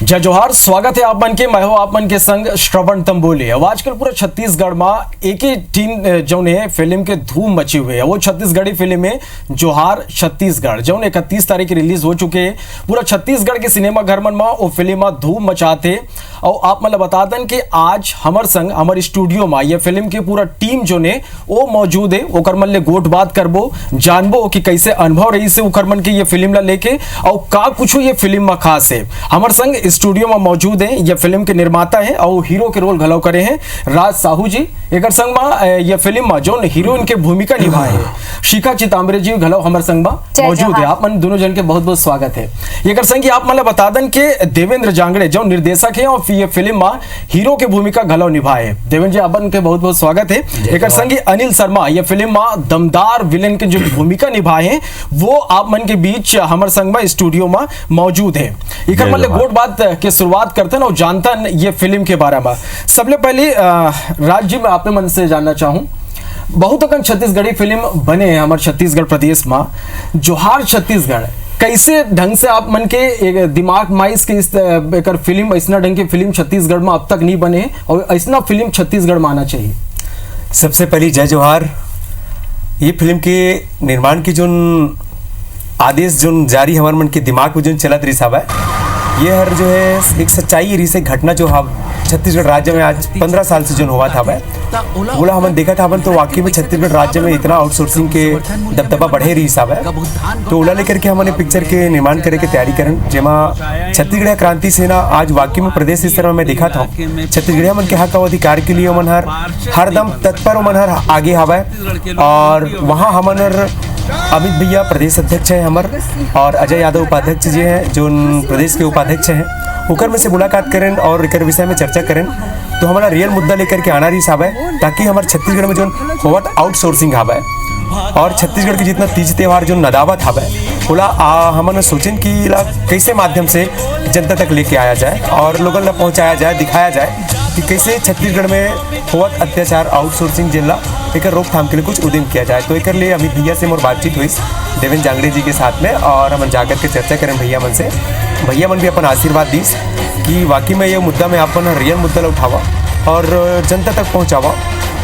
जय जोहार, स्वागत है आप मन के। मैं हूं आप मन के संग श्रवण तंबोली। अब आजकल पूरा छत्तीसगढ़ में एक ही टीम जो ने फिल्म के धूम मची हुई है, वो छत्तीसगढ़ी फिल्म है जोहार छत्तीसगढ़, जो 31 तारीख रिलीज हो चुके हैं। पूरा छत्तीसगढ़ के सिनेमा घर मन में वो फिल्म धूम मचाते। और आप मतलब बता दें कि आज हमार संग हमारे स्टूडियो में ये फिल्म की पूरा टीम जो ने वो मौजूद है। ओकर मन ले गोट बात करबो, जानबो कि कैसे अनुभव रही से ओकर मन के ये फिल्म ला लेके और का कुछ ये फिल्म में खास है। हमार संग स्टूडियो में मौजूद है ये फिल्म के निर्माता है और हीरो के रोल घलो करे हैं राज साहू जी। एक संग में ये फिल्म में जो हीरोइन के भूमिका निभाए है शिखा चिताम्बरे जी घलो हमार संग में मौजूद है। आप मन दोनों जन के बहुत बहुत स्वागत है। एक संग आप मतलब बता दें कि देवेंद्र जांगड़े जो निर्देशक है और ये फिल्म में हीरो के भूमिका घलो निभाए है। देवेंद्र जी अपन के बहुत बहुत स्वागत है। एक संग अनिल शर्मा ये फिल्म में दमदार विलेन के जो भूमिका निभाए हैं वो आप मन के बीच हमार संग में स्टूडियो में मौजूद है। एक मतलब गोट बात के शुरुआत करते हैं और जानते हैं ये फिल्म के बारे में। सबसे पहले राज जी मैं आपने मन से जानना चाहूँ, बहुत अकन छत्तीसगढ़ी फिल्म बने हैं हमारे छत्तीसगढ़ प्रदेश में। जोहार छत्तीसगढ़ कैसे ढंग से आप मन के एक दिमाग माइस के इस फिल्म ऐसा ढंग की फिल्म छत्तीसगढ़ में अब तक नहीं बने और ऐसा फिल्म छत्तीसगढ़ में आना चाहिए। सबसे पहले जय जोहार। ये फिल्म के निर्माण की जो आदेश जो जारी हमारे मन के दिमाग में जो चलत रही साहब है, ये हर जो है एक सच्चाई रही से घटना जो छत्तीसगढ़ राज्य में आज 15 साल से जो हुआ था बोला हमने देखा था तो वाकई में छत्तीसगढ़ राज्य में इतना आउटसोर्सिंग के दबदबा बढ़े रही साहब है। तो ओला लेकर के हमने पिक्चर के निर्माण करे के तैयारी करन, जेमा छत्तीसगढ़ क्रांति सेना आज वाकई में प्रदेश स्तर में मैं देखा था छत्तीसगढ़ मन के हक और अधिकार के लिए मन हरदम तत्पर मन हर आगे हवा है। और वहाँ हमन अमित भैया प्रदेश अध्यक्ष है हमार और अजय यादव उपाध्यक्ष जी हैं जो प्रदेश के उपाध्यक्ष हैं, ओकर में से मुलाकात करें और एक विषय में चर्चा करें। तो हमारा रियल मुद्दा लेकर के आना रही साहब है ताकि हमारे छत्तीसगढ़ में जो होवत आउटसोर्सिंग हवा है और छत्तीसगढ़ के जितना तीज त्यौहार जो नदावत हवा है बोला हमने सोचें कि कैसे माध्यम से जनता तक लेके आया जाए और लोगों तक पहुँचाया जाए, दिखाया जाए कि कैसे छत्तीसगढ़ में होवत अत्याचार आउटसोर्सिंग जिला एक रोकथाम के लिए कुछ उद्यम किया जाए। तो एक लिए अमित भैया से मोर बातचीत हुई देवेंद्र जांगड़े जी के साथ में और हम जाकर के चर्चा करें भैया मन से। भैया मन भी अपन आशीर्वाद दीस कि वाकई में ये मुद्दा में अपन रियल मुद्दा उठावा और जनता तक पहुँचावा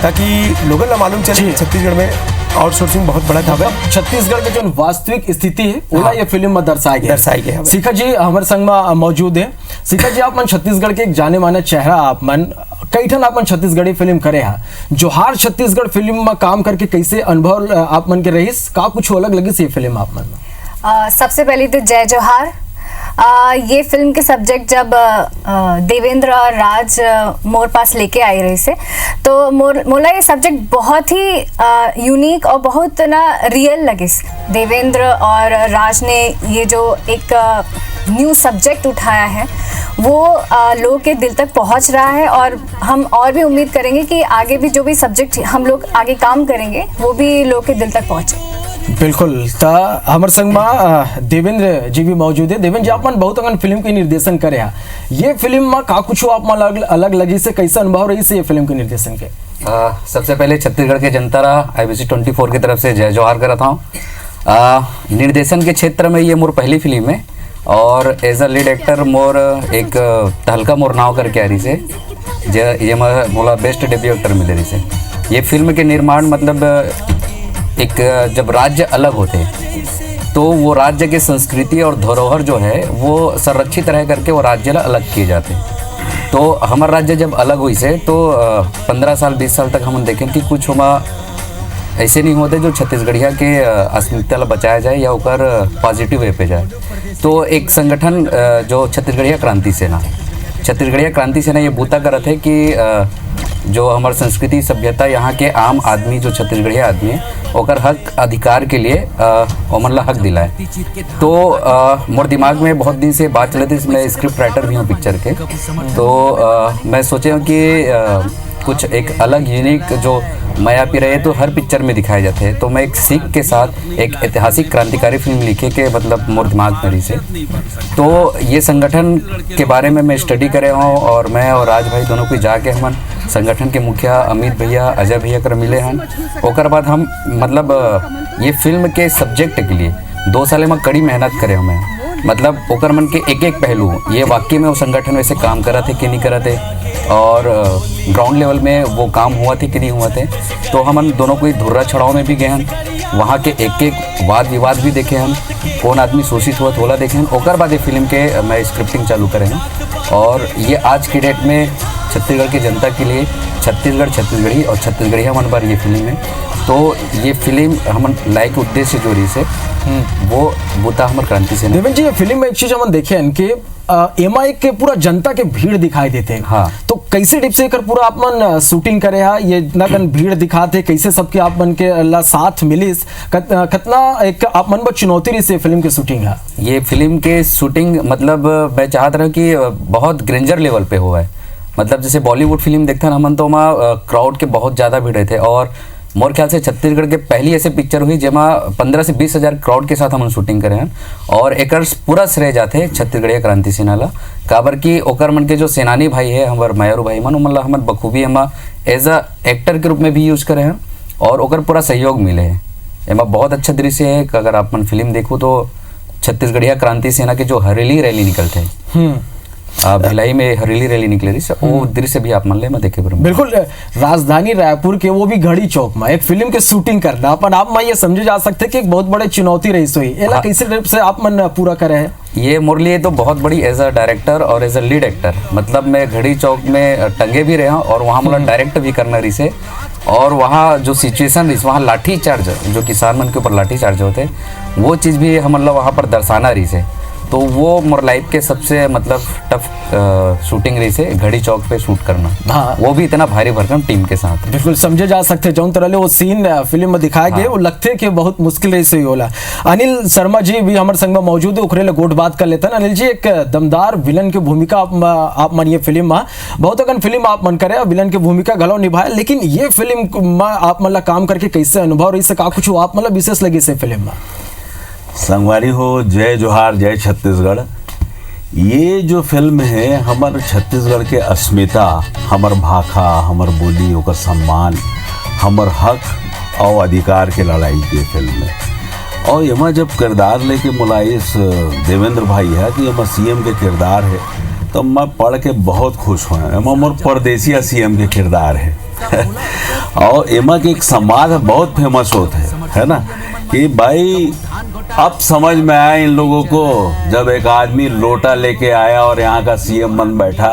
ताकि लोगों को मालूम चले छत्तीसगढ़ में आउटसोर्सिंग बहुत बड़ा था। छत्तीसगढ़ की जो वास्तविक स्थिति है वो ये फिल्म में दर्शाई गई। शिखा जी हमारे संग में मौजूद है। शिखा जी आप मन छत्तीसगढ़ के एक जाने माने चेहरा, आप मन कई ठन आप मन छत्तीसगढ़ी फिल्म करे है। जोहार छत्तीसगढ़ फिल्म में काम करके कैसे अनुभव आप मन के रहीस, का कुछ अलग लगी ये फिल्म आप मन में? सबसे पहले तो जय जोहार। ये फिल्म के सब्जेक्ट जब देवेंद्र और राज मोर पास लेके आई रही से तो मोला ये सब्जेक्ट बहुत ही यूनिक और बहुत ना रियल लगे। देवेंद्र और राज ने ये जो एक न्यू सब्जेक्ट उठाया है वो लोगों के दिल तक पहुंच रहा है और हम और भी उम्मीद करेंगे कि आगे भी जो भी सब्जेक्ट हम लोग आगे काम करेंगे वो भी लोगों के दिल तक पहुंचे। बिल्कुल। हमारे संग में देवेंद्र जी भी मौजूद है। देवेंद्र जी आप मन बहुत अगन फिल्म के निर्देशन करे हैं, ये फिल्म में का कुछ आप मन अलग लगी से कैसा अनुभव रही से ये फिल्म के निर्देशन के? सबसे पहले छत्तीसगढ़ के जनता IBC 24 की तरफ से जय जोहार करता हूँ। निर्देशन के क्षेत्र में ये मोर पहली फिल्म है और एज अ लीड एक्टर मोर एक तहलका मोर नाव करके आ रही से ये मोला बेस्ट डेब्यू एक्टर मिले रही से। ये फिल्म के निर्माण मतलब एक जब राज्य अलग होते हैं तो वो राज्य की संस्कृति और धरोहर जो है वो संरक्षित रह करके वो राज्य अलग किए जाते हैं। तो हमारा राज्य जब अलग हुई से तो 15 साल 20 साल तक हम देखें कि कुछ हम ऐसे नहीं होते जो छत्तीसगढ़िया के अस्मिता बचाया जाए या उकर पॉजिटिव वे पे जाए। तो एक संगठन जो छत्तीसगढ़िया क्रांति सेना ये बूता करत है कि जो हमारे संस्कृति सभ्यता यहाँ के आम आदमी जो छत्तीसगढ़िया आदमी है ओकर हक अधिकार के लिए ओमन हक दिलाए। तो मोर दिमाग में बहुत दिन से बात चली थी, मैं स्क्रिप्ट राइटर भी हूँ पिक्चर के। तो मैं सोचा कि कुछ एक अलग यूनिक जो माया पी रहे तो हर पिक्चर में दिखाए जाते हैं। तो मैं एक सीख के साथ एक ऐतिहासिक क्रांतिकारी फिल्म लिखे के मतलब मोर दिमाग में रही से। तो ये संगठन के बारे में मैं स्टडी करे हूँ और मैं और राज भाई दोनों को जाके हम संगठन के मुखिया अमित भैया अजय भैया कर मिले हैं। ओकर बाद हम मतलब ये फिल्म के सब्जेक्ट के लिए 2 साल में कड़ी मेहनत करे हमें मतलब ओकर मन के एक एक पहलू ये वाकई में वो संगठन वैसे काम करा थे कि नहीं करा थे, और ग्राउंड लेवल में वो काम हुआ थे कि नहीं हुआ थे। तो हम दोनों कोई धुर्रा छड़ाव में भी गए हैं, वहाँ के एक एक वाद विवाद भी देखे हम, कौन आदमी शोषित हुआ थोड़ा देखे हैं। ओकर बाद ये फिल्म के मैं स्क्रिप्टिंग चालू करे हैं, और ये आज की डेट में छत्तीसगढ़ की जनता के लिए छत्तीसगढ़ छत्तीसगढ़ी और छत्तीसगढ़ी मन बार ये फिल्म है। तो ये फिल्म हम लाइक उद्देश्य जो रही से वो बुता हमार क्रांति सेना। देवेंद्र जी, ये फिल्म में एक चीज हम देखे हैं कि एमआई के पूरा जनता के भीड़ दिखाई देते हैं। हाँ। तो कैसे डिप से कर पूरा आप मन शूटिंग करे हा, ये इतना कन भीड़ दिखाते कैसे सबके आप मन के अल्लाह साथ मिलिस, कितना एक आप मन चुनौती रही से फिल्म की शूटिंग है? ये फिल्म के शूटिंग मतलब मैं चाहत रहा कि बहुत ग्रेंजर लेवल पे हुआ है। मतलब जैसे बॉलीवुड फिल्म देखता ना मन तो वहाँ क्राउड के बहुत ज़्यादा भीड़ थे, और मोर ख्याल से छत्तीसगढ़ के पहली ऐसे पिक्चर हुई जेमा 15 से 20 हज़ार क्राउड के साथ हम शूटिंग करे हैं। और एक पूरा श्रेय जाते छत्तीसगढ़िया क्रांति सेना ला, काबर की ओकर मन के जो सेनानी भाई है हमार मयूर भाई मन मतलब हमार बखूबी हम एज अ एक्टर के रूप में भी यूज करे हैं, और ओकर पूरा सहयोग मिले है। एमा बहुत अच्छा दृश्य है कि अगर आप मन फिल्म देखो तो छत्तीसगढ़िया क्रांति सेना के जो हरेली रैली निकलते हैं भिलाई में हरेली रैली निकले रही, वो दृश्य भी आप मान ले मैं देखे बिल्कुल। राजधानी रायपुर के वो भी घड़ी चौक में एक फिल्म के शूटिंग करना अपन आप में ये समझे जा सकते कि एक बहुत बड़े चुनौती रही सोई एला कैसे टाइप से आप मन पूरा करे है? ये मोर लिए तो बहुत बड़ी एज अ डायरेक्टर और एज अ लीड एक्टर, मतलब मैं घड़ी चौक में टंगे भी रहा और वहाँ मतलब डायरेक्ट भी करना रही से, और वहाँ जो सिचुएशन रही वहाँ लाठी चार्ज जो किसान मन के ऊपर लाठी चार्ज होते वो चीज़ भी हम मतलब वहाँ पर दर्शाना रही से। तो वो मोर लाइफ के सबसे मतलब टफ शूटिंग रही से घड़ी चौक पे शूट करना। हाँ। वो भी इतना भारी भरकम टीम के साथ। बिल्कुल समझे जा सकते जौन तरह वो सीन फिल्म में दिखाए गए वो लगते कि बहुत मुश्किल रही से होला। अनिल शर्मा जी भी हमारे संग में मौजूद है, उखरे गोट बात कर लेते हैं। अनिल जी, एक दमदार विलन की भूमिका आप मन ये फिल्म में बहुत अगन फिल्म आप मन करे विलन की भूमिका घलो निभाए, लेकिन ये फिल्म में आप मतलब काम करके कैसे अनुभव रही से का कुछ आप मतलब विशेष लगी से फिल्म में? संगवारी हो, जय जोहार, जय छत्तीसगढ़। ये जो फिल्म है हमार छत्तीसगढ़ के अस्मिता, हमार भाषा, हमार बोली, ओकर सम्मान, हमार हक और अधिकार के लड़ाई की फिल्म है। और यमा जब किरदार लेके मुलाइस देवेंद्र भाई है कि यमा सीएम के किरदार है, तो मैं पढ़ के बहुत खुश हुआ। यमा मोर परदेसिया सीएम के किरदार है और एमा के एक समाज बहुत फेमस होता है ना, कि भाई अब समझ में आया इन लोगों को जब एक आदमी लोटा लेके आया और यहाँ का सीएम बन बैठा।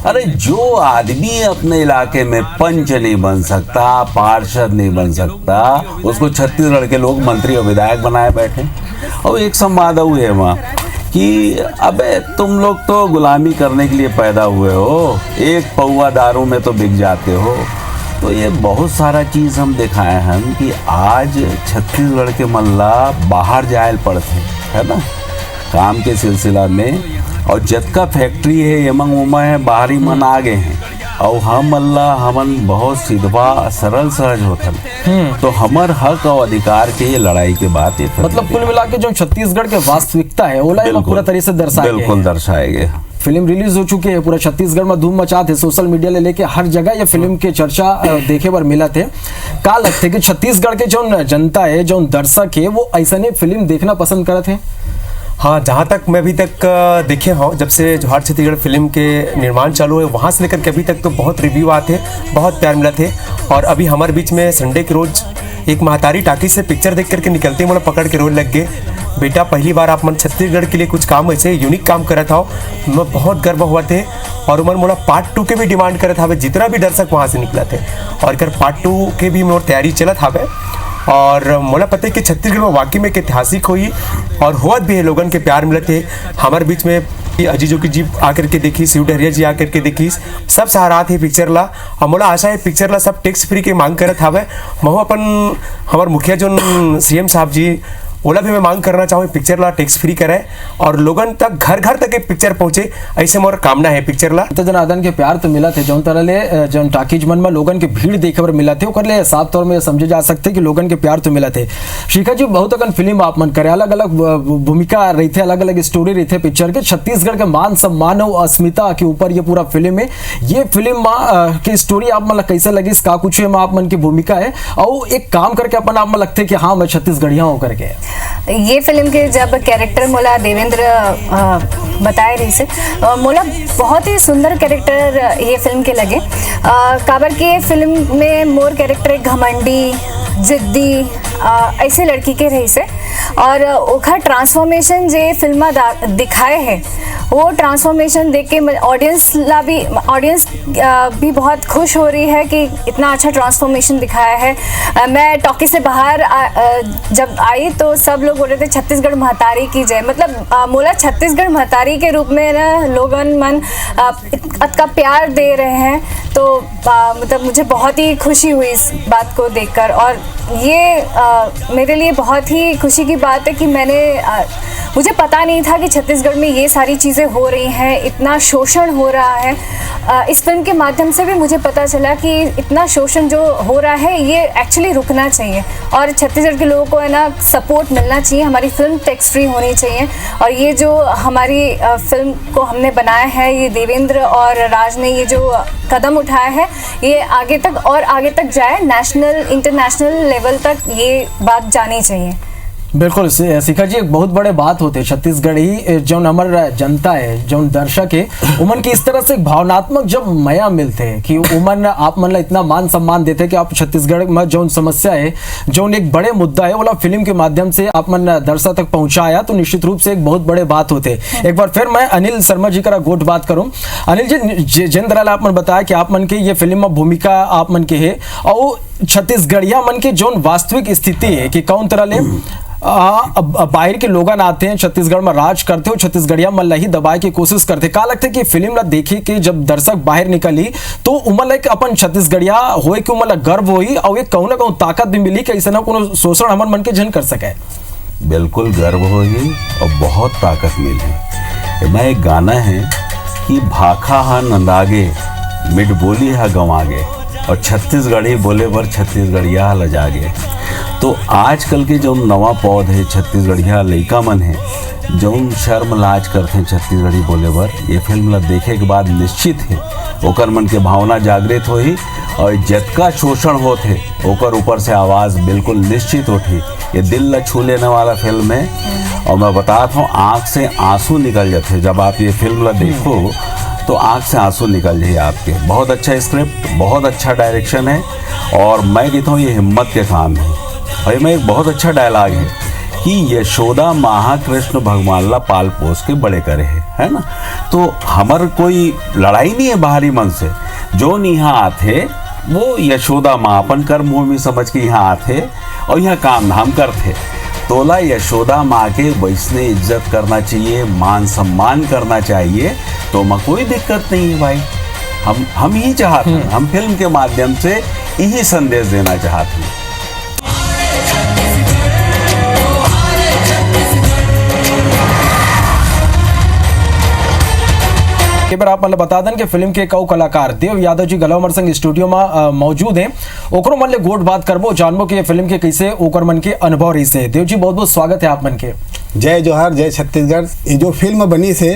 अरे जो आदमी अपने इलाके में पंच नहीं बन सकता, पार्षद नहीं बन सकता, उसको छत्तीसगढ़ के लोग मंत्री और विधायक बनाए बैठे। और एक संवाद हुए वहाँ कि अबे तुम लोग तो गुलामी करने के लिए पैदा हुए हो, एक पौवा दारू में तो बिक जाते हो। तो ये बहुत सारा चीज़ हम दिखाए हैं कि आज छत्तीसगढ़ के मल्ला बाहर जायल पड़ते है ना काम के सिलसिला में, और जतका फैक्ट्री है यमंग उमा है बाहरी मन आगे हैं, और हम मल्ला हमन बहुत सीधा सरल सहज होता। तो हमार हक और अधिकार के ये लड़ाई के बाद ये मतलब कुल मिला के जो छत्तीसगढ़ के वास्तविकता है ओला पूरा तरह से दर्शाया बिल्कुल दर्शाए गए। फिल्म रिलीज हो चुकी है, पूरा छत्तीसगढ़ में धूम मचा थे, सोशल मीडिया ले लेके हर जगह ये फिल्म के चर्चा देखे बर मिला थे। का लगते कि छत्तीसगढ़ के जो जनता है, जो दर्शक है, वो ऐसा नहीं फिल्म देखना पसंद करते हैं? हाँ, जहाँ तक मैं अभी तक देखे हूँ, जब से जोहार छत्तीसगढ़ फिल्म के निर्माण चालू है वहाँ से लेकर के अभी तक तो बहुत रिव्यू आते, बहुत प्यार मिला थे। और अभी हमारे बीच में संडे के रोज एक महतारी टाकी से पिक्चर देख करके निकलते मुझे पकड़ के रोज लग गए, बेटा पहली बार आप मन छत्तीसगढ़ के लिए कुछ काम ऐसे यूनिक काम करा था। मैं बहुत गर्व हुआ थे, और उमर मोला पार्ट 2 के भी डिमांड करे था, जितना भी दर्शक वहाँ से निकला थे, और कर पार्ट 2 के भी मोर तैयारी चला था। और मोला पता है कि छत्तीसगढ़ में वाकई में एक ऐतिहासिक हुई और हुआ भी है, लोगन के प्यार मिले थे। हमारे बीच में अजीजों की जी आकर के देखी, शिव डहरिया जी आकर के देखी, सब सहारा थे पिक्चर ला। और मोला आशा है पिक्चर ला सब टैक्स फ्री के मांग करत हवे। महू अपन हमार मुखिया जो सीएम साहब जी ओला भी मैं मांग करना चाहूँ पिक्चर ला टैक्स फ्री करे और लोगन तक घर घर तक एक पिक्चर पहुंचे, ऐसे मोर कामना है पिक्चर ला। तो जनार्दन के प्यार तो मिला थे जौन तरह ले जौन टाकीज मन में लोगन के भीड़ देखे बर मिला थे, ओकर ले साफ तौर में समझे जा सकते कि लोगन के प्यार तो मिला थे। शिखा जी, बहुत अकन फिल्म आप मन करे, अलग अलग भूमिका रही थे, अलग अलग स्टोरी रही थे पिक्चर के। छत्तीसगढ़ के मान सम्मान और अस्मिता के ऊपर ये पूरा फिल्म है। ये फिल्म की स्टोरी आप मतलब कैसे लगी, का कुछ आप मन की भूमिका है, और एक काम करके अपन आप में लगते कि हाँ मैं छत्तीसगढ़िया हूँ करके? ये फिल्म के जब कैरेक्टर मोला देवेंद्र बताए रही से मोला बहुत ही सुंदर कैरेक्टर ये फिल्म के लगे। काबर के फिल्म में मोर कैरेक्टर एक घमंडी जिद्दी ऐसे लड़की के रही से और ओखा ट्रांसफॉर्मेशन जे फिल्म दिखाए है वो ट्रांसफॉर्मेशन देख के ऑडियंस भी बहुत खुश हो रही है कि इतना अच्छा ट्रांसफॉर्मेशन दिखाया है। मैं टॉकी से बाहर जब आई तो सब लोग बोल रहे थे छत्तीसगढ़ महतारी की जय, मतलब मोला छत्तीसगढ़ महतारी के रूप में ना लोगन मन का प्यार दे रहे हैं, तो मतलब मुझे बहुत ही खुशी हुई इस बात को देखकर। और ये मेरे लिए बहुत ही खुशी की बात है कि मुझे पता नहीं था कि छत्तीसगढ़ में ये सारी चीज़ें हो रही हैं, इतना शोषण हो रहा है। इस फिल्म के माध्यम से भी मुझे पता चला कि इतना शोषण जो हो रहा है ये एक्चुअली रुकना चाहिए और छत्तीसगढ़ के लोगों को है ना सपोर्ट मिलना चाहिए। हमारी फिल्म टैक्स फ्री होनी चाहिए और ये जो हमारी फिल्म को हमने बनाया है, ये देवेंद्र और राज ने ये जो कदम उठाया है ये आगे तक जाए, नेशनल इंटरनेशनल लेवल तक ये बात जानी चाहिए। बिल्कुल शिखा जी, एक बहुत बड़े बात होते छत्तीसगढ़ी जौन हमार जनता है, जौन दर्शक है, उमन की इस तरह से भावनात्मक जब मया मिलते हैं कि उमन आप मन ला इतना मान सम्मान देते हैं कि आप छत्तीसगढ़ में जौन समस्या है, जौन एक बड़े मुद्दा है, वो फिल्म के माध्यम से आप मन दर्शक तक पहुंचाया, तो निश्चित रूप से एक बहुत बड़े बात होते हैं। एक बार फिर मैं अनिल शर्मा जी का गोट बात करूं। अनिल जी, जिन तरह आप मन बताया कि आप मन के ये फिल्म में भूमिका आप मन के है और छत्तीसगढ़िया मन के जौन वास्तविक स्थिति है कि कौन तरह ले बाहर के लोग आते हैं छत्तीसगढ़ में राज करते हो, छत्तीसगढ़िया मन ही दबाए की कोशिश करते। का लगता है कि फिल्म ला देखे के जब दर्शक बाहर निकली तो उमन एक अपन छत्तीसगढ़िया होए कि उमन गर्व होई और एक कहूँ ना कहूँ ताकत भी मिली कि ऐसा ना कोनो शोषण हमन मन के जन कर सके। बिल्कुल गर्व होगी और बहुत ताकत मिली। मैं एक गाना है कि भाखा हा नंदागे मिट बोली हा गंवागे और छत्तीसगढ़ी बोले बर छत्तीसगढ़िया लजागे। तो आजकल के जो नवा पौध है छत्तीसगढ़िया लइका मन है जौन शर्म लाज करते हैं छत्तीसगढ़ी बोले बर, ये फिल्म ला देखे के बाद निश्चित है ओकर मन के भावना जागृत होही और जतका शोषण होते ओकर ऊपर से आवाज़ बिल्कुल निश्चित उठी। ये दिल ला छू लेने वाला फिल्म है और मैं बताता हूँ आँख से आंसू निकल जाते जब आप ये फिल्म ला देखो, तो आँख से आंसू निकल जाए आपके। बहुत अच्छा स्क्रिप्ट, बहुत अच्छा डायरेक्शन है और मैं कहता हूँ ये हिम्मत के काम है। और मैं एक बहुत अच्छा डायलॉग है कि यशोदा महाकृष्ण भगवान ला पाल पोस के बड़े करे है ना। तो हमार कोई लड़ाई नहीं है बाहरी मन से, जो यहाँ आते वो यशोदा माँ अपन कर्म भूमि समझ के यहाँ आते और यहाँ काम धाम करते। तोला यशोदा माँ के वैसने इज्जत करना चाहिए, मान सम्मान करना चाहिए, तो मैं कोई दिक्कत नहीं है भाई। हम यही चाहते हैं, हम फिल्म के माध्यम से यही संदेश देना चाहते हैं। एक बार आप मतलब बता दें कि फिल्म के कौ कलाकार देव यादव जी गलवा मर संग स्टूडियो में मौजूद हैं, ओकरो मन ले गोट बात करबो, जानबो कि ये फिल्म के कैसे ओकर मन के अनुभव रही से। देव जी बहुत बहुत स्वागत है आप मन के। जय जोहार, जय छत्तीसगढ़। ये जो फिल्म बनी से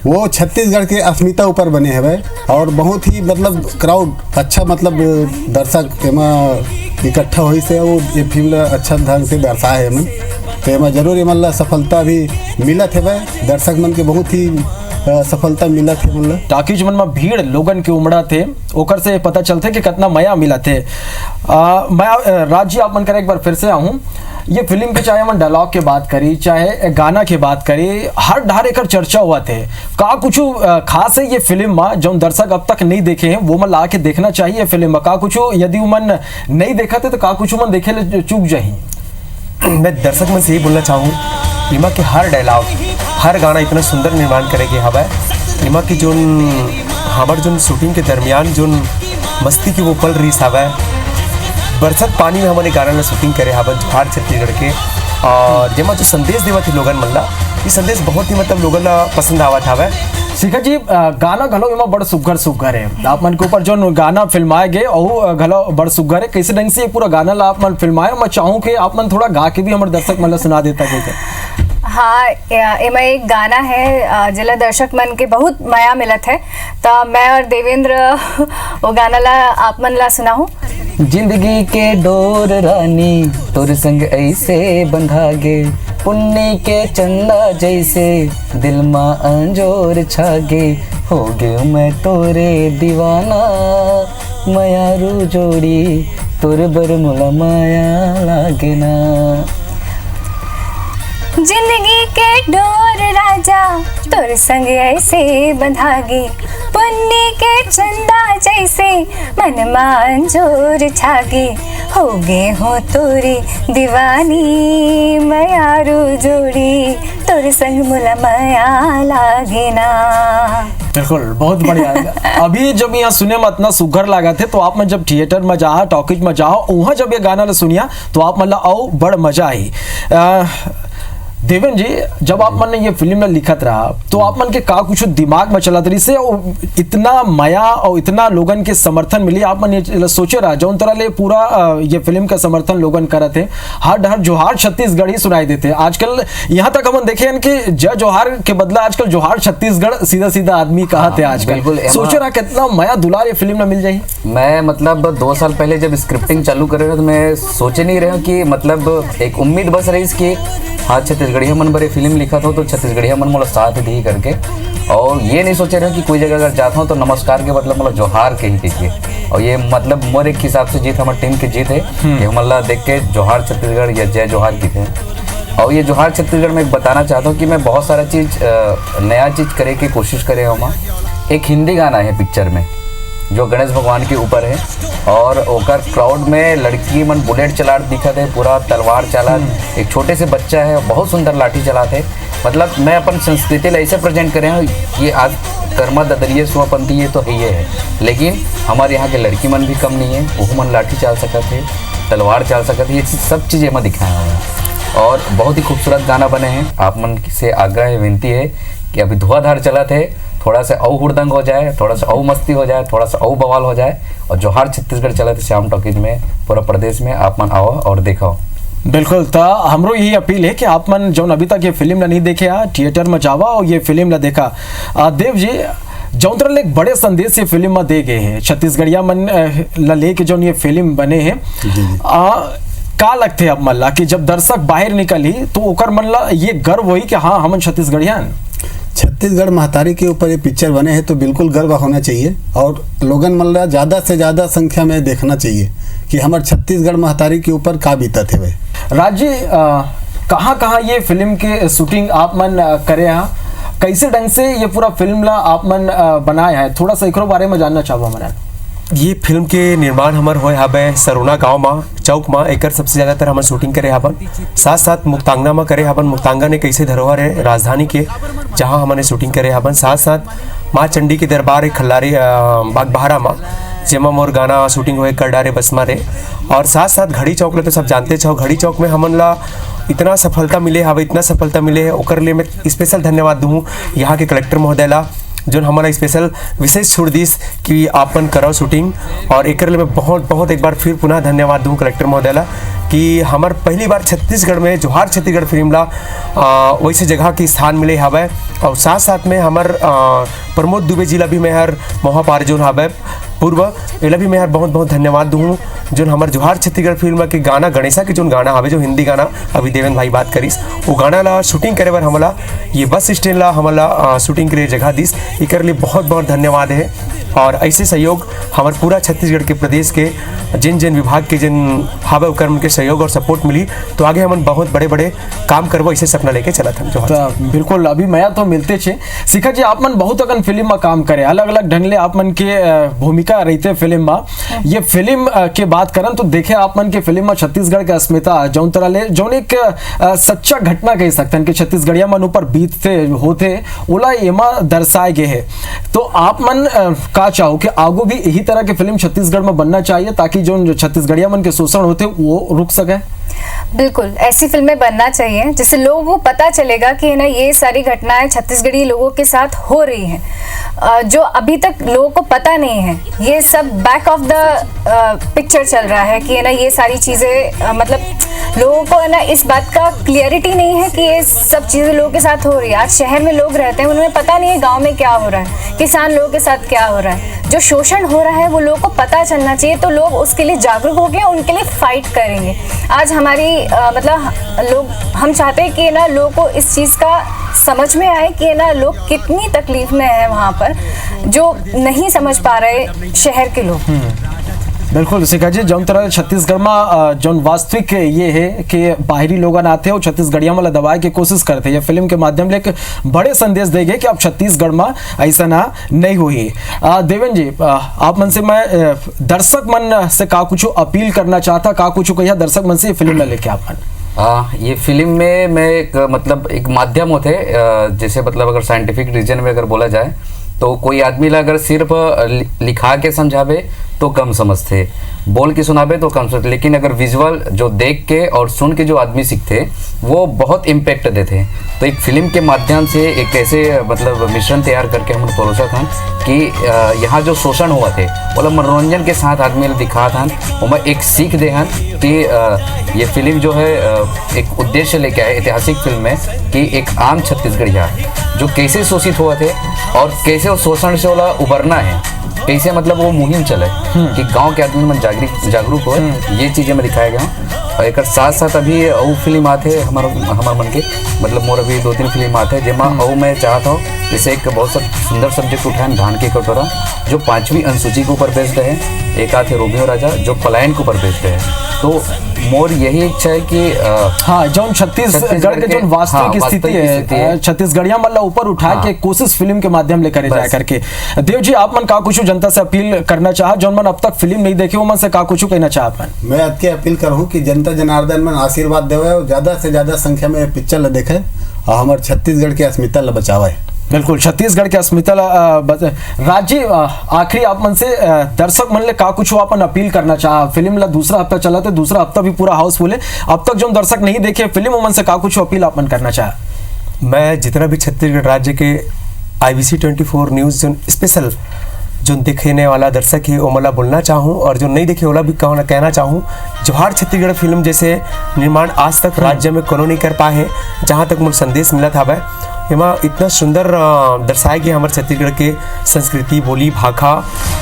वो छत्तीसगढ़ के अस्मिता ऊपर बने है भाई और बहुत ही मतलब क्राउड अच्छा मतलब दर्शक एमा इकट्ठा हुई से वो ये फिल्म अच्छा ढंग से दर्शाए है मन, तो एमा जरूर एमन ला सफलता भी मिलत है भाई, दर्शक मन के बहुत ही सफलता मिला थे। मतलब टाकीज मन में भीड़ लोगन के उमड़ा थे, ओकर से पता चलते कि कितना मया मिला थे। मैं राज जी आप मन करे एक बार फिर से आऊँ, ये फिल्म के चाहे हम डायलॉग के बात करी चाहे गाना के बात करी, हर ढार एक चर्चा हुआ थे। का कुछ खास है ये फिल्म में जो दर्शक अब तक नहीं देखे हैं वो मन ला के देखना चाहिए फिल्म में? का कुछ यदि मन नहीं देखा थे तो का कुछ मन देखे ले चूक जाही? मैं दर्शक मन से यही बोलना चाहूँ, इमा के हर डायलॉग हर गाना इतना सुंदर निर्माण करेगी हवा। इमा की जो हमार जो शूटिंग के दरमियान जो मस्ती की वो पल रही हवा, बरसात पानी में हमारे गाना ला शूटिंग करे हवा जोहार छत्तीसगढ़ के, और जेमा जो संदेश देवा थी लोगन मन ला, ये संदेश बहुत ही मतलब लोगन ला पसंद आवत हवा। शिखा जी गाना घलो इमा बड़ सुघर है, आप मन के ऊपर जो गाना फिल्माए गए और घलो बड़ सुघर है, कैसे ढंग से पूरा गाना ला आप मन फिल्माए? मैं चाहूँ कि आप मन थोड़ा गा के भी हमारे दर्शक मन ला सुना देता कैसे। हाँ, एमा एक गाना है जिला दर्शक मन के बहुत मया मिलत है, तो मैं और देवेंद्र वो गाना ला आप मन ला सुनाऊं। जिंदगी के डोर रानी तोर संग ऐसे बंधा गे, पुन्नी के चंदा जैसे दिल माँ अंजोर छागे हो गयो मैं तोरे दीवाना मयारू जोड़ी तोर बर मुला माया लागे ना। जिंदगी के डोर राजा तोर संग ऐसे बंधागी पुन्नी के चंदा जैसे मन मान जोर छागी हो गे हो तोरी दीवानी मयारू जोड़ी तोर संग मुला माया लागे ना। बिल्कुल, बहुत बढ़िया। अभी जब यहाँ सुने में इतना सुघर लगा थे तो आप में जब थिएटर में जाओ, टॉकीज में जाओ, वहाँ जब ये गाना सुनिया तो आप मतलब आओ बड़ मजा आई। देवेन जी, जब आप मन ने ये फिल्म में लिखत रहा तो आप मन के का कुछ दिमाग में चला तरी से इतना माया और इतना लोगन के समर्थन मिली, आप मन ये सोचे रहा जौन तरह ले पूरा ये फिल्म का समर्थन लोगन करत है, हर हर जोहार छत्तीसगढ़ ही सुनाई देते। आजकल यहाँ तक हम देखे हैं कि जय जोहार के बदला आजकल जोहार छत्तीसगढ़ सीधा सीधा आदमी कहते हैं आजकल। सोचे रहा कितना माया दुलार ये फिल्म में मिल जाए। मैं मतलब 2 साल पहले जब स्क्रिप्टिंग चालू कर रहे थे तो मैं सोचे नहीं रहा कि मतलब एक उम्मीद बस रही कि हाँ छत्तीसगढ़िया मन बड़े फिल्म लिखा था तो छत्तीसगढ़िया मन मतलब साथ दी करके, और ये नहीं सोचे रहे कि कोई जगह अगर जाता हूँ तो नमस्कार के मतलब जोहार के ही कहिए। और ये मतलब मोर एक हिसाब से जीत हमारे टीम की जीत है कि मतलब देख के जोहार छत्तीसगढ़ या जय जोहार की थे। और ये जोहार छत्तीसगढ़ में बताना चाहता हूँ कि मैं बहुत सारा चीज़ नया चीज़ करे की कोशिश करे हूँ। एक हिंदी गाना है पिक्चर में जो गणेश भगवान के ऊपर है और ओकर क्राउड में लड़की मन बुलेट चला दिखा थे, पूरा तलवार चला, एक छोटे से बच्चा है बहुत सुंदर लाठी चलाते। मतलब मैं अपन संस्कृति ऐसे प्रेजेंट करे हूँ कि आज कर्मा ददरिये स्वपंथी ये तो है, लेकिन हमारे यहाँ के लड़की मन भी कम नहीं है, वो मन लाठी चल सकते थे, तलवार चल सकते थे, ये सब चीज़ें मैं दिखाया हूँ। और बहुत ही खूबसूरत गाना बने हैं। आप मन से आग्रह विनती है कि अभी धुआंधार चला थे, थोड़ा सा औ हुड़दंग हो जाए, थोड़ा सा औ मस्ती हो जाए, थोड़ा सा औ बवाल हो जाए, और जोहार छत्तीसगढ़ चला थे श्याम टॉकीज में पूरा प्रदेश में, आप मन आओ और देखो। बिल्कुल, तो हमरो यही अपील है कि आप मन जो अभी तक ये फिल्म नहीं देखे थिएटर में जावा और ये फिल्म न देखा। देव जी, जौन तरह एक बड़े संदेश ये फिल्म में दे गए हैं छत्तीसगढ़िया मन ले के जो ये फिल्म बने हैं, का लगते अब मल्ला कि जब दर्शक बाहर निकली तो ओकर मन ये गर्व हुई कि हाँ हम छत्तीसगढ़िया छत्तीसगढ़ महतारी के ऊपर ये पिक्चर बने हैं तो बिल्कुल गर्व होना चाहिए और लोगन मल्ला ज़्यादा से ज़्यादा संख्या में देखना चाहिए कि हमारे छत्तीसगढ़ महतारी के ऊपर का बीता थे वे। राज जी, कहाँ ये फिल्म के शूटिंग आप मन करे हैं, कैसे ढंग से ये पूरा फिल्म ला आप मन बनाया है, थोड़ा सा एकरो बारे में जानना चाहूँगा मैंने। ये फिल्म के निर्माण हमार होए हवे सरोना गांव में चौक में, एकर सबसे ज़्यादातर हम शूटिंग करे हवन, साथ साथ मुक्तांगना में करे हवन। मुक्तांगना ने कैसे धरोहर है राजधानी के जहां हमने शूटिंग करे हवन, साथ साथ माँ चंडी के दरबार है खल्लारी बागबहारा में जेमा मोर गाना शूटिंग हुए कर डारे बसमा रे। और साथ साथ घड़ी चौक ले तो सब जानते छो, घड़ी चौक में हमन ला इतना सफलता मिले हवे, इतना सफलता मिले है, ओकर लिए मैं स्पेशल धन्यवाद दूँ यहाँ के कलेक्टर महोदय ला जो हमारा स्पेशल विशेष छोड़ दीस कि आपन करो शूटिंग। और एक मैं बहुत एक बार फिर पुनः धन्यवाद दूँ कलेक्टर महोदय ला कि हमार पहली बार छत्तीसगढ़ में जोहार छत्तीसगढ़ फिल्म ला वैसे जगह की स्थान मिले हवे। और साथ साथ में हमार प्रमोद दुबे जिला भी मैं हर मोहापार जोन हवे पूर्व एला भी मैं हर बहुत धन्यवाद दूँ जो हमार जोहार छत्तीसगढ़ फिल्म के गाना गणेशा के जो गाना हवे जो हिंदी गाना अभी देवेन भाई बात करीस वो गाना ला शूटिंग करे बर हमला ये बस स्टैंड ला हमला शूटिंग के लिए जगह दीस, इकर लिए बहुत धन्यवाद है। और ऐसे सहयोग हमारे पूरा छत्तीसगढ़ के प्रदेश के जिन विभाग के जिन हवे उकर उनके सहयोग और सपोर्ट मिली तो आगे हम बहुत बड़े काम करबो ऐसे सपना लेके चला था। तो बिल्कुल अभी मैं तो मिलते छे शिखा जी, आप मन बहुत अगन फिल्म में काम करे, अलग अलग ढंग ले आप मन के भूमिका रहते फिल्म में। ये फिल्म के बात करन तो देखे आप मन के फिल्म में छत्तीसगढ़ के अस्मिता जौन तरह ले जौन एक सच्चा घटना कह सकते हैं कि छत्तीसगढ़िया मन ऊपर बीतते होते ओला एमा दर्शाए गए है। तो आप मन का चाहो कि आगो भी यही तरह के फिल्म छत्तीसगढ़ में बनना चाहिए ताकि जो छत्तीसगढ़िया मन के शोषण होते वो रुक सके। बिल्कुल ऐसी फिल्में बनना चाहिए जिससे लोगों को पता चलेगा कि ना ये सारी घटनाएं छत्तीसगढ़ी लोगों के साथ हो रही हैं जो अभी तक लोगों को पता नहीं है। ये सब बैक ऑफ द पिक्चर चल रहा है कि ना ये सारी चीज़ें मतलब लोगों को ना इस बात का क्लियरिटी नहीं है कि ये सब चीज़ें लोगों के साथ हो रही है। आज शहर में लोग रहते हैं उन्हें पता नहीं है गाँव में क्या हो रहा है, किसान लोगों के साथ क्या हो रहा है। जो शोषण हो रहा है वो लोगों को पता चलना चाहिए, तो लोग उसके लिए जागरूक हो गए, उनके लिए फाइट करेंगे। आज हमारी हम चाहते हैं कि ना लोगों को इस चीज़ का समझ में आए कि ना लोग कितनी तकलीफ में हैं वहाँ पर, जो नहीं समझ पा रहे शहर के लोग। बिल्कुल शिखा जी, जौन तरह छत्तीसगढ़ में जौन वास्तविक ये है कि बाहरी लोग आते हैं और छत्तीसगढ़िया में दबाए की कोशिश करते हैं। ये फिल्म के माध्यम ले एक बड़े संदेश देंगे कि अब छत्तीसगढ़ में ऐसा ना नहीं हुई। देवेंद्र जी, आप मन से मैं दर्शक मन से का कुछ अपील करना चाहता, का कुछ कहिए दर्शक मन से ये फिल्म लेके आप मन। ये फिल्म में मैं एक माध्यम होते, जैसे अगर साइंटिफिक रीजन में अगर बोला जाए तो कोई आदमी अगर सिर्फ लिखा के समझावे तो कम समझते, बोल के सुनावे तो कम समझते, लेकिन अगर विजुअल जो देख के और सुन के जो आदमी सीखते वो बहुत इम्पैक्ट देते। तो एक फिल्म के माध्यम से एक ऐसे मिश्रण तैयार करके हम परोसा था कि यहाँ जो शोषण हुआ थे मनोरंजन के साथ आदमी दिखा था, और एक सीख दे हैं कि ये फिल्म जो है एक उद्देश्य लेके आए, ऐतिहासिक फिल्म है कि एक आम छत्तीसगढ़िया जो कैसे शोषित हुए थे और कैसे वो शोषण से उबरना है, कैसे वो मुहिम चले कि गांव के आदमी में जागरूक हो, ये चीज़ें में दिखाया गया। और एक साथ साथ अभी वो फिल्म आते हमारे मन के मोर अभी 2-3 फिल्म आते जिसमें मैं चाहता हूँ, जैसे एक बहुत सुंदर सब्जेक्ट उठाए धान की कटोरा, जो 5वीं अनुसूची के ऊपर बेस्ड है। एक आते रोमियो राजा जो पलायन के ऊपर बेस्ड है। तो मोर यही इच्छा है कि हाँ, जो छत्तीसगढ़ के जो वास्तविक स्थिति है छत्तीसगढ़िया मतलब ऊपर उठा के कोशिश फिल्म के माध्यम ले करे जाए करके। देव जी, आप मन का कुछ जनता से अपील करना चाह, जो मन अब तक फिल्म नहीं देखे वो मन से का कुछ कहना चाह अपन? मैं आज के अपील करूँ कि जनता जनार्दन मन आशीर्वाद देवे और ज्यादा से ज्यादा संख्या में पिक्चर ला देखे और हमारे छत्तीसगढ़ के अस्मिता ला बचावे। बिल्कुल, छत्तीसगढ़ के अस्मिता राज्य आखिरी आप मन से दर्शक मन ले का कुछ अपन अपील करना चाह? फिल्म ला दूसरा हफ्ता चला थे, दूसरा हफ्ता भी पूरा हाउसफुल है, अब तक जो दर्शक नहीं देखे फिल्म मन से का कुछ अपील अपन करना चाह? मैं जितना भी छत्तीसगढ़ राज्य के IBC 24 न्यूज़ जो स्पेशल जो देखने वाला दर्शक है वो मला बोलना चाहूँ, और जो नहीं देखे वाला भी कहना चाहूँ, जोहार छत्तीसगढ़ फिल्म जैसे निर्माण आज तक राज्य में कोनो नहीं कर पाए है। जहाँ तक मुझे संदेश मिला था भाई एमा इतना सुंदर दर्शाए गए हमारे छत्तीसगढ़ के संस्कृति, बोली, भाषा,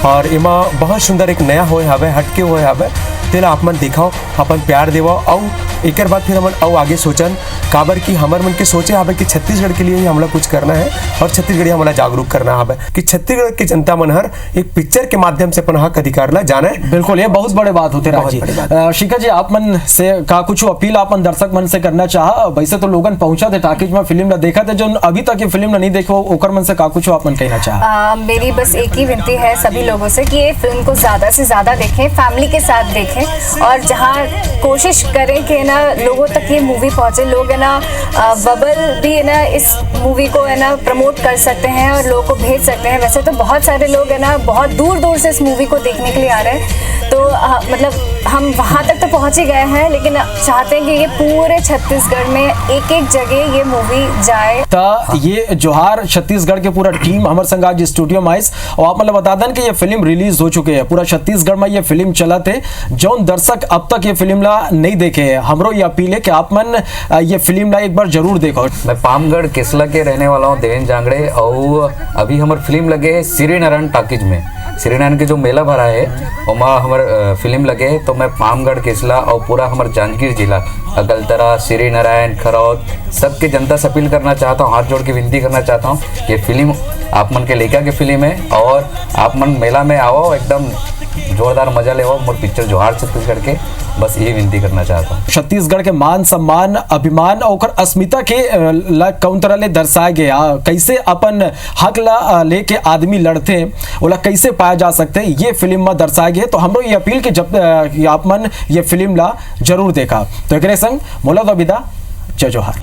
और एमा बहुत सुंदर एक नया होए हवे, हटके होए हवे। तेला आप मन दिखाओ, अपन प्यार देवो, और एक बाद फिर हमन और आगे सोचन काबर कि हमार मन के सोचे हवे कि छत्तीसगढ़ के लिए ही हमला कुछ करना है और छत्तीसगढ़ी हमला जागरूक करना हवे कि छत्तीसगढ़ की जनता मन हर एक पिक्चर के माध्यम से अपन हक अधिकार ला जाने। बिल्कुल, ये बहुत बड़े बात होते राजी। शिखा जी, आप मन से का कुछ अपील अपन दर्शक मन से करना चाह? वैसे तो लोगन पहुंचा थे टाकीज में, फिल्म ला देखा थे, जो अभी तक ये फिल्म नहीं देखो ओकर मन से का कुछ अपन कहना चाह? मेरी बस एक ही विनती है सभी लोगों से कि ये फिल्म को ज्यादा से ज्यादा देखें, फैमिली के साथ देखें, और जहाँ कोशिश करें कि ना लोगों तक ये मूवी पहुंचे। लोग है ना बबल भी है ना इस मूवी को है ना प्रमोट कर सकते हैं और लोगों को भेज सकते हैं। वैसे तो बहुत सारे लोग है ना बहुत दूर दूर से इस मूवी को देखने के लिए आ रहे हैं, तो हम वहाँ तक तो पहुँच ही गए हैं, लेकिन चाहते हैं कि ये पूरे छत्तीसगढ़ में एक एक जगह ये मूवी जाए। तो ये जोहार छत्तीसगढ़ के पूरा टीम हमारे संग आज स्टूडियो में आइस, और आप मतलब बता दें कि ये फिल्म रिलीज हो चुके हैं पूरा छत्तीसगढ़ में। ये फिल्म चला थे, जौन दर्शक अब तक ये फिल्म ला नहीं देखे है, हमरो ये अपील है कि आप मन ये फिल्म ला एक बार जरूर देखो। मैं पामगढ़ केसला के रहने वाला हूँ, देवेंद्र जांगड़े, और अभी हमारे फिल्म लगे है श्रीनारायण टाकीज में। श्रीनारायण के जो मेला भरा है वहाँ हमारे फिल्म लगे, तो मैं पामगढ़ केसला और पूरा हमारे जांजगीर जिला अगलतरा, श्रीनारायण, खरौद सबके जनता से अपील करना चाहता हूँ, हाथ जोड़ के विनती करना चाहता हूँ, ये फिल्म आप मन के लेखा की फिल्म है और आप मन मेला में आओ, एकदम जोरदार मजा ले मोर पिक्चर जोहार छत्तीसगढ़ के, बस यही विनती करना चाहता हूँ। छत्तीसगढ़ के मान सम्मान, अभिमान और अस्मिता के कौन तरह ले दर्शाए गए, कैसे अपन हक ला लेके आदमी लड़ते हैं ओला कैसे पाया जा सकते हैं, ये फिल्म में दर्शाए गए। तो हमरो ये अपील कि जब आप मन ये फिल्म ला जरूर देखा। तो एक संग मोला विदा, जय जोहार।